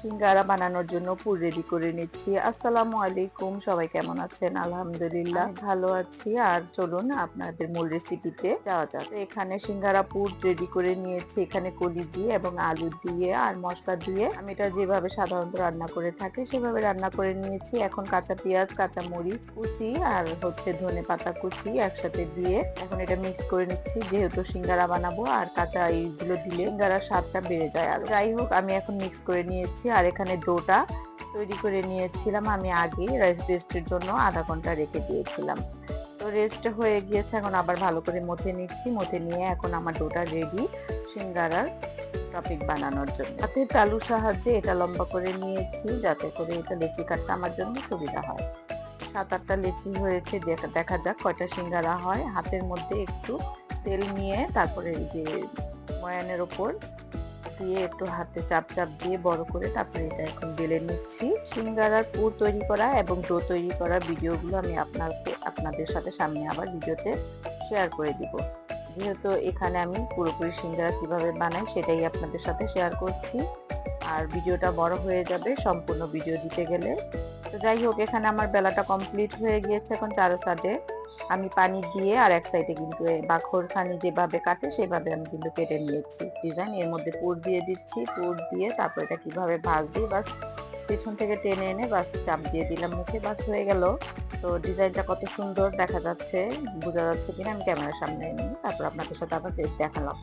সিঙ্গারা বানানোর জন্য পুর রেডি করে নিচ্ছি। আসসালামু আলাইকুম, সবাই কেমন আছেন? আলহামদুলিল্লাহ ভালো আছি। আর চলুন আপনাদের মূল রেসিপিতে যাওয়া যাক। তো এখানে সিঙ্গারা পুর রেডি করে নিয়েছি। এখানে কলিজি এবং আলু দিয়ে আর মশলা দিয়ে আমি এটা যেভাবে সাধারণত রান্না করে থাকি সেভাবে রান্না করে নিয়েছি। এখন কাঁচা পেঁয়াজ, কাঁচা মরিচ কুচি আর ধনে পাতা কুচি একসাথে দিয়ে এখন এটা মিক্স করে নিচ্ছি। যেহেতু সিঙ্গারা বানাবো আর কাঁচা এইগুলো দিলে সিঙ্গারার স্বাদটা বেড়ে যায়। আর যাই হোক, আমি এখন মিক্স করে নিয়েছি। আর এখানে ডোটা তৈরি করে নিয়েছিলাম আমি আগে রেস্টের জন্য আধা ঘন্টা রেখে দিয়েছিলাম। তো রেস্ট হয়ে গিয়েছে, এখন আবার ভালো করে মথে নিচ্ছি। মথে নিয়ে এখন আমার ডোটা রেডি সিঙ্গারার টপিক বানানোর জন্য। হাতের তালুর সাহায্যে এটা লম্বা করে নিয়েছি যাতে করে এটা লেচি কাটতে আমার জন্য সুবিধা হয়। 7-8টা লেচি হয়েছে, দেখা যাক কয়টা সিঙ্গারা হয়। হাতের মধ্যে একটু তেল নিয়ে তারপরে এই যে ময়ানের ওপর দিয়ে একটু হাতে চাপ চাপ দিয়ে বড় করে তারপরে এটা এখন বেলে নিচ্ছি। সিঙ্গারার পুর তৈরি করা এবং ডো তৈরি করা ভিডিওগুলো আমি আপনাদের সাথে সামনে আবার ভিডিওতে শেয়ার করে দিব। যেহেতু এখানে আমি পুরোপুরি সিঙ্গারা কিভাবে বানাই সেটাই আপনাদের সাথে শেয়ার করছি, আর ভিডিওটা বড় হয়ে যাবে সম্পূর্ণ ভিডিও দিতে গেলে। তো যাই হোক, এখানে আমার বেলাটা কমপ্লিট হয়ে গিয়েছে। এখন চারো সাইডে আমি পানি দিয়ে আর এক সাইডে কিন্তু বাখরখানি যেভাবে কাটে সেভাবে আমি কিন্তু কেটে নিয়েছি ডিজাইন। এর মধ্যে পুর দিয়ে দিচ্ছি, পুর দিয়ে তারপর এটা কিভাবে ভাজবি বাস পেছন থেকে টেনে এনে বাস চাপ দিয়ে দিলাম মুখে, বাস হয়ে গেল। তো ডিজাইনটা কত সুন্দর দেখা যাচ্ছে, বোঝা যাচ্ছে কিনা আমি ক্যামেরার সামনে নিয়ে তারপর আপনাদের সাথে আবার দেখালাম।